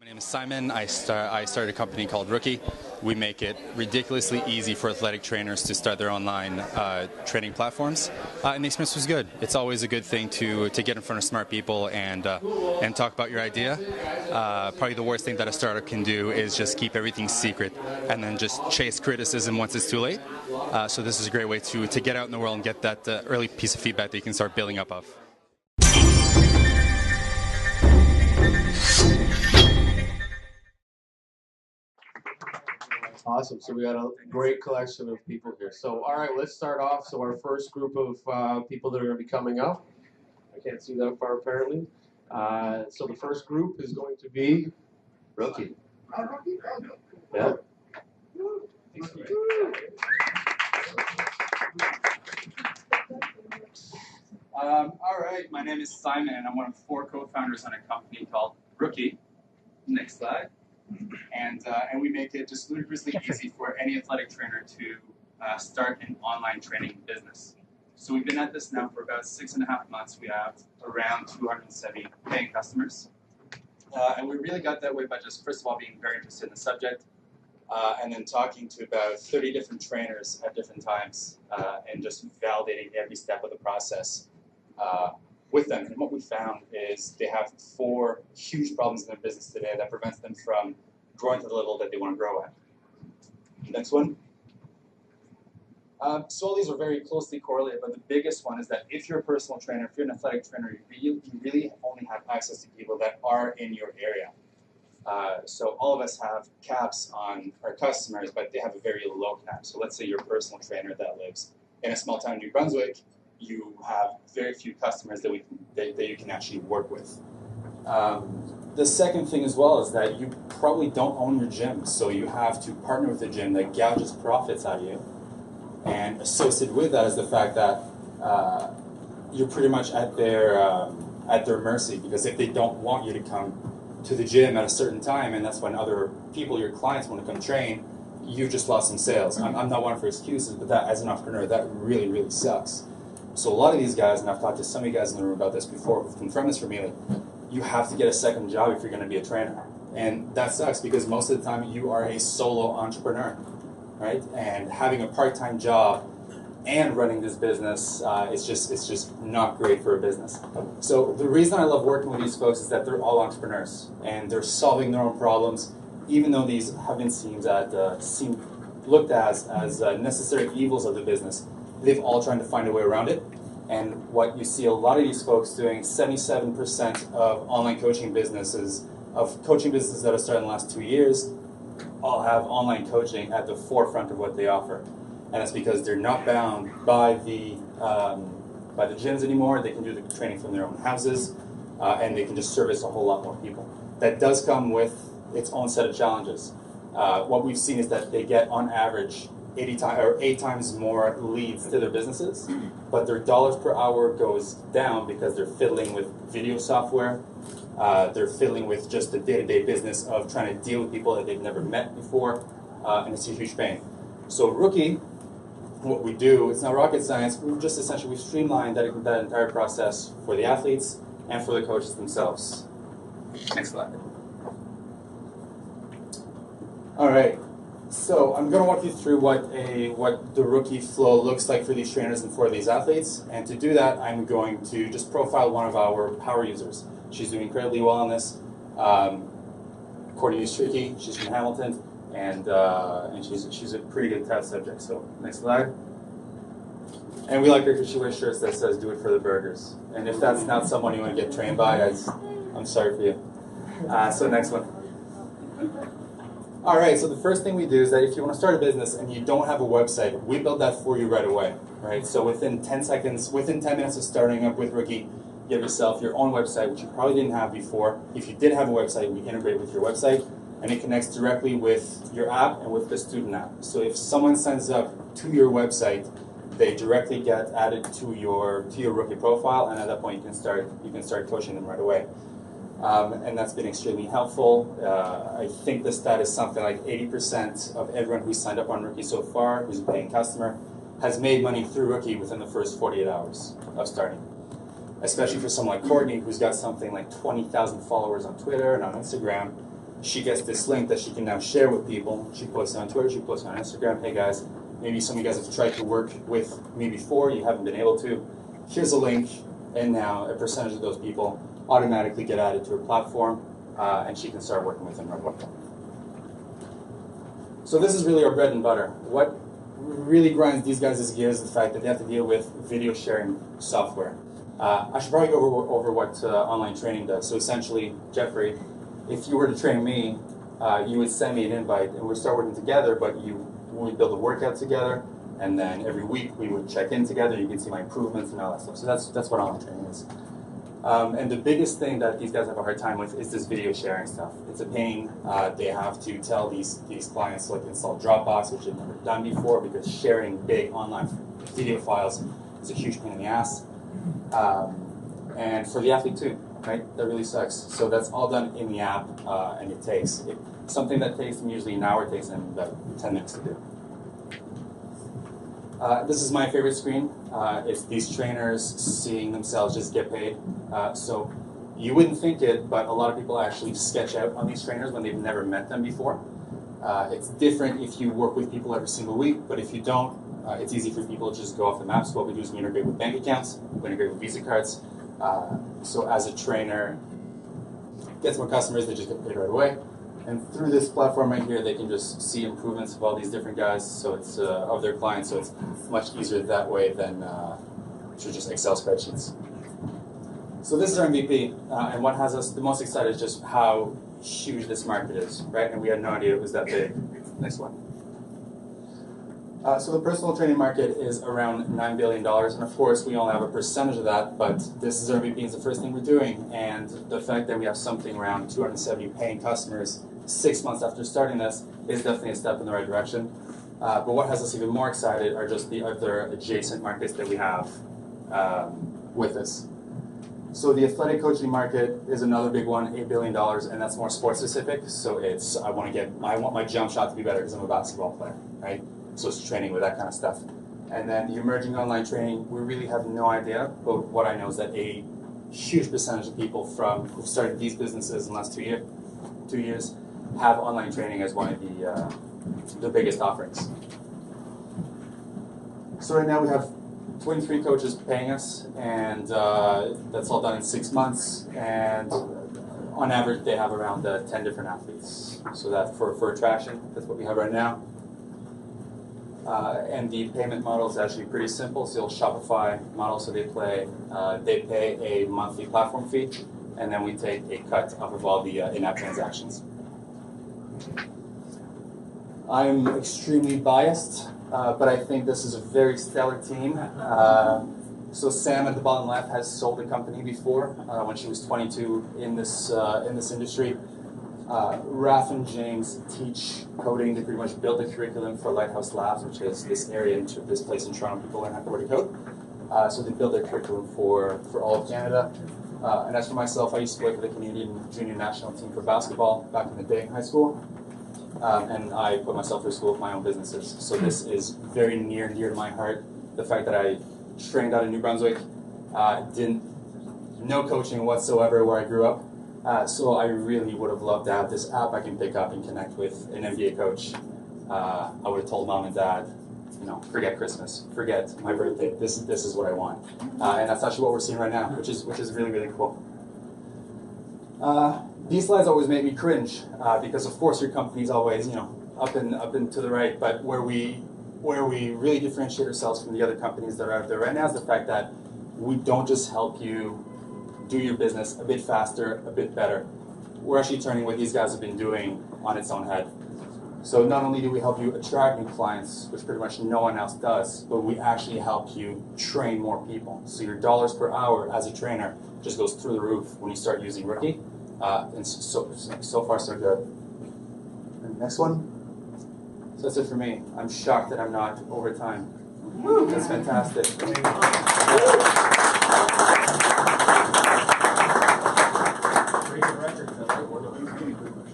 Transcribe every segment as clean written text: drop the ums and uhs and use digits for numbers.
My name is Simon. I started a company called Rookie. We make it ridiculously easy for athletic trainers to start their online training platforms, and the experience was good. It's always a good thing to get in front of smart people and talk about your idea. Probably the worst thing that a startup can do is just keep everything secret and then just chase criticism once it's too late. So this is a great way to get out in the world and get that early piece of feedback that you can start building up of. Awesome. So we got a great collection of people here. So, all right, let's start off. So our first group of people that are going to be coming up, I can't see that far apparently. So the first group is going to be Rookie. Yeah. All right, my name is Simon, and I'm one of 4 co-founders on a company called Rookie. Next slide. And we make it just ludicrously easy for any athletic trainer to start an online training business. So we've been at this now for about 6.5 months. We have around 270 paying customers. And we really got that way by just, first of all, being very interested in the subject, and then talking to about 30 different trainers at different times, and just validating every step of the process with them. And what we found is they have 4 huge problems in their business today that prevents them from growing to the level that they want to grow at. Next one. So all these are very closely correlated, but the biggest one is that if you're a personal trainer, if you're an athletic trainer, you really only have access to people that are in your area. So all of us have caps on our customers, but they have a very low cap. So let's say you're a personal trainer that lives in a small town in New Brunswick. You have very few customers that you can actually work with. The second thing as well is that you probably don't own your gym, so you have to partner with a gym that gouges profits out of you. And associated with that is the fact that you're pretty much at their mercy, because if they don't want you to come to the gym at a certain time, and that's when other people, your clients, want to come train, you just lost some sales. I'm not one for excuses, but that, as an entrepreneur, that really, really sucks. So a lot of these guys, and I've talked to some of you guys in the room about this before, who've confirmed this for me, like, you have to get a second job if you're going to be a trainer. And that sucks, because most of the time you are a solo entrepreneur, right? And having a part-time job and running this business, it's just not great for a business. So the reason I love working with these folks is that they're all entrepreneurs, and they're solving their own problems, even though these have been looked at as necessary evils of the business. They've all trying to find a way around it. And what you see a lot of these folks doing, 77% of online coaching businesses, that have started in the last 2 years, all have online coaching at the forefront of what they offer. And that's because they're not bound by the gyms anymore. They can do the training from their own houses, and they can just service a whole lot more people. That does come with its own set of challenges. What we've seen is that they get, on average, 8 times more leads to their businesses, but their dollars per hour goes down because they're fiddling with video software. They're fiddling with just the day-to-day business of trying to deal with people that they've never met before, and it's a huge pain. So Rookie, what we do, it's not rocket science. We've streamlined that entire process for the athletes and for the coaches themselves. Next slide. All right. So I'm going to walk you through what the Rookie flow looks like for these trainers and for these athletes. And to do that, I'm going to just profile one of our power users. She's doing incredibly well on this. Courtney is tricky. She's from Hamilton, and she's a pretty good test subject. So next slide. And we like her because she wears shirts that says "Do it for the burgers." And if that's not someone you want to get trained by, I'm sorry for you. So next one. All right, so the first thing we do is that if you want to start a business and you don't have a website, we build that for you right away, right? So within 10 minutes of starting up with Rookie, you have yourself your own website, which you probably didn't have before. If you did have a website, we integrate with your website, and it connects directly with your app and with the student app. So if someone signs up to your website, they directly get added to your Rookie profile, and at that point you can start coaching them right away. And that's been extremely helpful. I think the stat is something like 80% of everyone who's signed up on Rookie so far, who's a paying customer, has made money through Rookie within the first 48 hours of starting. Especially for someone like Courtney, who's got something like 20,000 followers on Twitter and on Instagram. she gets this link that she can now share with people. She posts it on Twitter, she posts it on Instagram. Hey guys, maybe some of you guys have tried to work with me before, you haven't been able to. Here's a link, and now a percentage of those people automatically get added to her platform, and she can start working with them right away. So this is really our bread and butter. What really grinds these guys' gears is the fact that they have to deal with video sharing software. I should probably go over what online training does. So essentially, Jeffrey, if you were to train me, you would send me an invite and we'd start working together, but we would build a workout together, and then every week we would check in together. You can see my improvements and all that stuff. So that's what online training is. And the biggest thing that these guys have a hard time with is this video sharing stuff. It's a pain. They have to tell these clients to install Dropbox, which they've never done before, because sharing big online video files is a huge pain in the ass. And for the athlete too, right? That really sucks. So that's all done in the app, and it takes something that takes them usually an hour, takes them about 10 minutes to do. This is my favorite screen. It's these trainers seeing themselves just get paid. So you wouldn't think it, but a lot of people actually sketch out on these trainers when they've never met them before. It's different if you work with people every single week, but if you don't, it's easy for people to just go off the map. So what we do is we integrate with bank accounts, we integrate with Visa cards. So as a trainer gets more customers, they just get paid right away. And through this platform right here, they can just see improvements of all these different guys, so it's of their clients. So it's much easier that way than through just Excel spreadsheets. So this is our MVP, and what has us the most excited is just how huge this market is, right? And we had no idea it was that big. Next one. So the personal training market is around $9 billion, and of course we only have a percentage of that, but this is our MVP, it's the first thing we're doing, and the fact that we have something around 270 paying customers 6 months after starting this is definitely a step in the right direction. But what has us even more excited are just the other adjacent markets that we have with this. So the athletic coaching market is another big one, $8 billion, and that's more sports specific. So I want my jump shot to be better because I'm a basketball player, right? So it's training with that kind of stuff. And then the emerging online training, we really have no idea, but what I know is that a huge percentage of people who've started these businesses in the last 2 years have online training as one of the biggest offerings. So right now we have 23 coaches paying us, and that's all done in 6 months, and on average they have around 10 different athletes. So that for attraction, that's what we have right now. And the payment model is actually pretty simple. It's the old Shopify model. So they pay a monthly platform fee, and then we take a cut off of all the in-app transactions. I'm extremely biased, but I think this is a very stellar team. So Sam at the bottom left has sold a company before when she was 22 in this industry. Raf and James teach coding. They pretty much built a curriculum for Lighthouse Labs, which is this area, this place in Toronto people learn how to code. So they built their curriculum for all of Canada. And as for myself, I used to play for the Canadian junior national team for basketball back in the day in high school. And I put myself through school with my own businesses. So this is very near and dear to my heart. The fact that I trained out of New Brunswick, no coaching whatsoever where I grew up. So I really would have loved to have this app I can pick up and connect with an NBA coach. I would have told mom and dad, forget Christmas, forget my birthday. This is what I want, and that's actually what we're seeing right now, which is really, really cool. These slides always make me cringe because of course your company's always up and to the right, but where we really differentiate ourselves from the other companies that are out there right now is the fact that we don't just help you do your business a bit faster, a bit better. We're actually turning what these guys have been doing on its own head. So not only do we help you attract new clients, which pretty much no one else does, but we actually help you train more people. So your dollars per hour as a trainer just goes through the roof when you start using Rookie. And so far so good. And next one. So that's it for me. I'm shocked that I'm not over time. That's fantastic.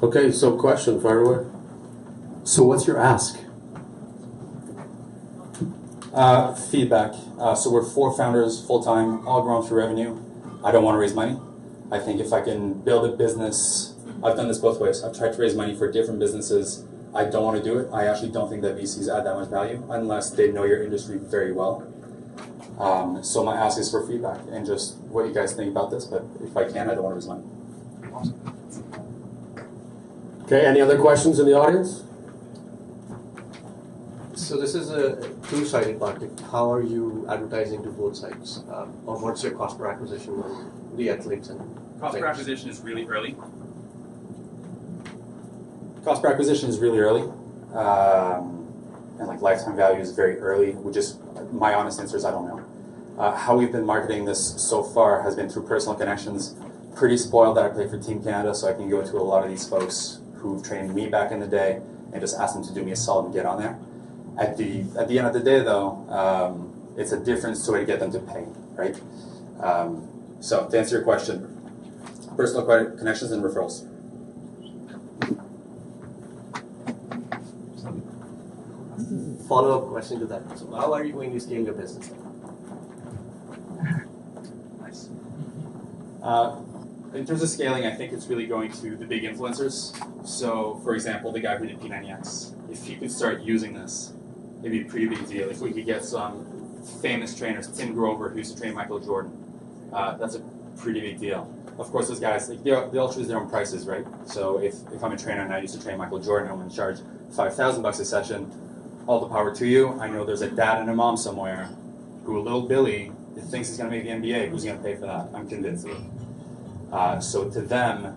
Okay, so question, fire away. So what's your ask? Feedback. So we're 4 founders, full-time, all grown through revenue. I don't want to raise money. I think if I can build a business, I've done this both ways. I've tried to raise money for different businesses. I don't want to do it. I actually don't think that VCs add that much value unless they know your industry very well. So my ask is for feedback and just what you guys think about this, but if I can, I don't want to raise money. Okay, any other questions in the audience? So this is a two-sided market. How are you advertising to both sides? Or what's your cost per acquisition on the athletes and Cost per acquisition is really early. Cost per acquisition is really early. And like lifetime value is very early, which is my honest answer is I don't know. How we've been marketing this so far has been through personal connections. Pretty spoiled that I play for Team Canada, so I can go to a lot of these folks who've trained me back in the day and just ask them to do me a solid and get on there. At the end of the day, though, it's a different story to get them to pay, right? So to answer your question, personal connections and referrals. follow-up question to that? So how are you going to scale your business? Nice. In terms of scaling, I think it's really going to the big influencers. So, for example, the guy who did P90X. If he could start using this, it'd be a pretty big deal. If we could get some famous trainers, Tim Grover, who used to train Michael Jordan, that's a pretty big deal. Of course, those guys, like, they all choose their own prices, right? So if I'm a trainer and I used to train Michael Jordan, I'm going to charge $5,000 a session. All the power to you. I know there's a dad and a mom somewhere who, little Billy, thinks he's going to make the NBA. Who's going to pay for that? I'm convinced of it. So to them,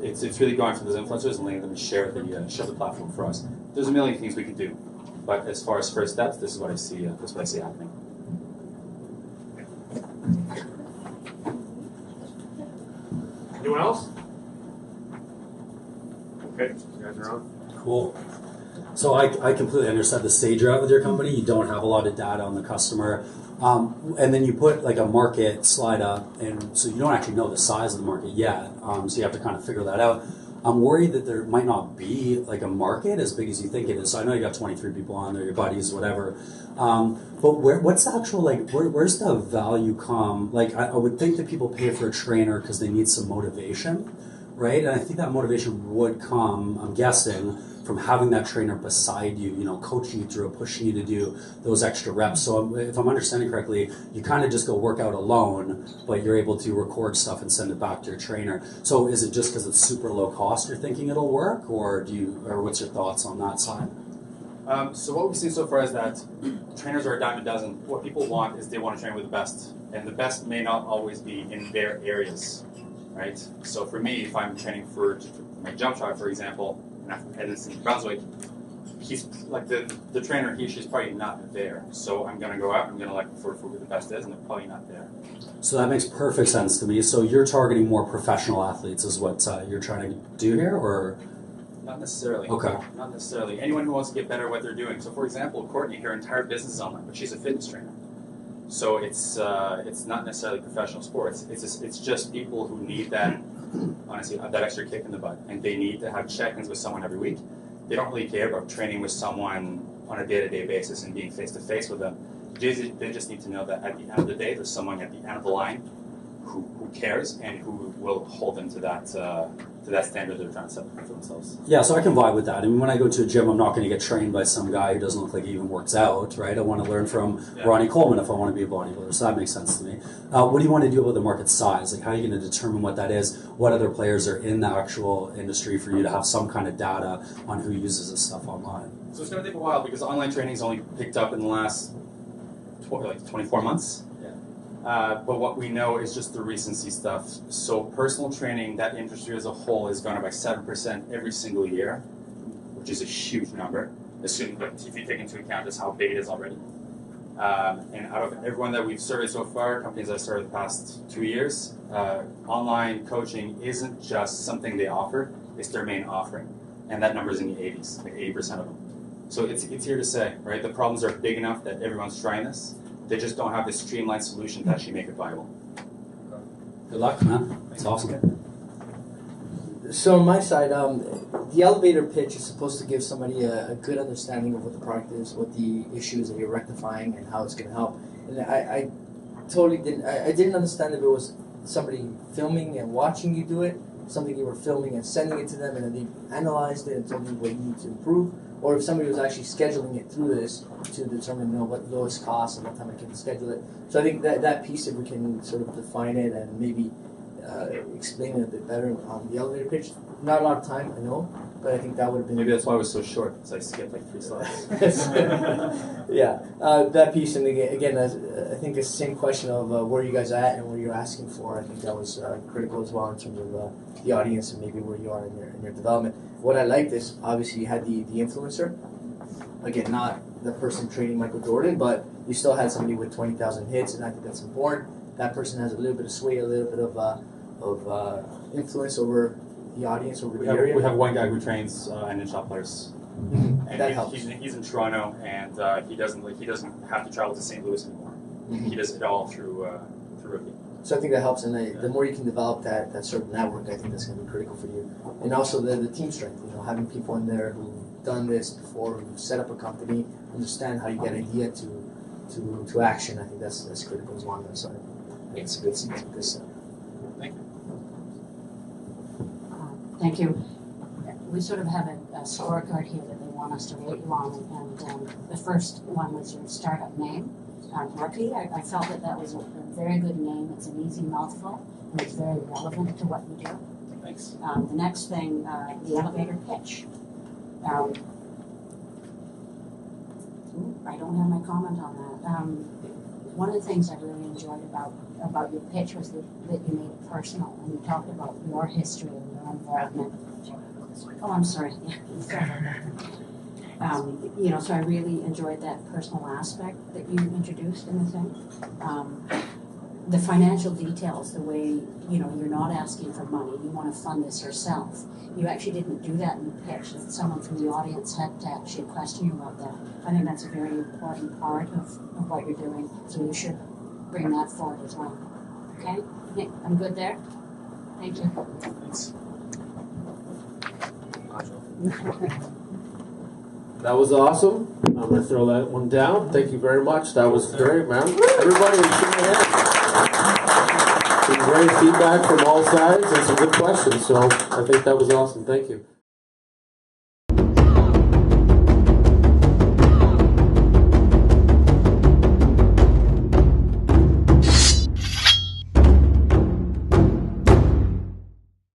it's really going for those influencers and letting them share the platform for us. There's a million things we could do, but as far as first steps, this is what I see. This is what I see happening. Anyone else? Okay, you guys are on. Cool. So I completely understand the stage you're at with your company. You don't have a lot of data on the customer. And then you put like a market slide up, and so you don't actually know the size of the market yet. So you have to kind of figure that out. I'm worried that there might not be like a market as big as you think it is. So I know you got 23 people on there, your buddies, whatever. But what's the actual, like, where's the value come? Like, I would think that people pay for a trainer because they need some motivation, right? And I think that motivation would come, I'm guessing, from having that trainer beside you, coaching you through it, pushing you to do those extra reps. So if I'm understanding correctly, you kind of just go work out alone, but you're able to record stuff and send it back to your trainer. So is it just because it's super low cost you're thinking it'll work, or what's your thoughts on that side? So what we've seen so far is that trainers are a dime a dozen. What people want is they want to train with the best, and the best may not always be in their areas, right? So for me, if I'm training for my jump shot, for example, and it's in Brunswick, he's like the trainer, she's probably not there. So I'm gonna go out, I'm gonna look for who the best is, and they're probably not there. So that makes perfect sense to me. So you're targeting more professional athletes is what you're trying to do here, or? Not necessarily. Okay. Not necessarily. Anyone who wants to get better at what they're doing. So for example, Courtney, her entire business is online, but she's a fitness trainer. So it's not necessarily professional sports. It's just people who need that, honestly, that extra kick in the butt, and they need to have check-ins with someone every week. They don't really care about training with someone on a day-to-day basis and being face-to-face with them. They just need to know that at the end of the day, there's someone at the end of the line who cares and who will hold them to that standard they're trying to set for themselves. Yeah, so I can vibe with that. I mean, when I go to a gym, I'm not going to get trained by some guy who doesn't look like he even works out, right? I want to learn from Ronnie Coleman if I want to be a bodybuilder, so that makes sense to me. What do you want to do about the market size? Like, how are you going to determine what that is? What other players are in the actual industry for you to have some kind of data on who uses this stuff online? So it's going to take a while because online training's only picked up in the last 24 months. But what we know is just the recency stuff. So personal training, that industry as a whole, has gone up by 7% every single year, which is a huge number, assuming that if you take into account just how big it is already. And out of everyone that we've surveyed so far, companies I've started the past 2 years, online coaching isn't just something they offer, it's their main offering. And that number is in the 80s, like 80% of them. So it's here to say, right? The problems are big enough that everyone's trying this. They just don't have this streamlined solution to actually make it viable. Good luck, man. That's awesome. So on my side, the elevator pitch is supposed to give somebody a good understanding of what the product is, what the issues that you're rectifying, and how it's going to help. And I totally didn't. I didn't understand if it was somebody filming and watching you do it, something you were filming and sending it to them, and then they analyzed it and told you what you need to improve, or if somebody was actually scheduling it through this to determine what lowest cost and what time I can schedule it. So I think that piece, if we can sort of define it and maybe explain it a bit better on the elevator pitch. Not a lot of time, I know, but I think that would have been... Maybe that's why it was so short, because I skipped like 3 slides. Yeah, that piece, and again, I think it's the same question of where you guys at and what you're asking for. I think that was critical as well in terms of the audience and maybe where you are in your development. What I liked is, obviously, you had the influencer. Again, not the person training Michael Jordan, but you still had somebody with 20,000 hits, and I think that's important. That person has a little bit of sway, a little bit of influence over the audience, over the area. We have one guy who trains NHL players, and that helps. He's in Toronto, and he doesn't have to travel to St. Louis anymore. He does it all through Rookie. So I think that helps, and the more you can develop that sort of network, I think that's going to be critical for you. And also the team strength, having people in there who've done this before, who set up a company, understand how you get idea to action. I think that's critical as well. So I think it's a good step. Thank you. Thank you. We sort of have a scorecard here that they want us to rate you on, and the first one was your startup name, Rookie. I felt that was a very good name. It's an easy mouthful, and it's very relevant to what you do. Thanks. The next thing, the elevator pitch. I don't have my comment on that. One of the things I really enjoyed about your pitch was that you made it personal, and you talked about your history and your involvement. Oh, I'm sorry. Yeah, sorry about that. So I really enjoyed that personal aspect that you introduced in the thing. The financial details, the way, you're not asking for money, you want to fund this yourself. You actually didn't do that in the pitch. If someone from the audience had to actually question you about that, I think that's a very important part of what you're doing, so you should bring that forward as well. Okay? Nick, I'm good there? Thank you. Thanks. That was awesome. I'm going to throw that one down. Thank you very much. That was great, man. Everybody, some great feedback from all sides and some good questions. So I think that was awesome. Thank you.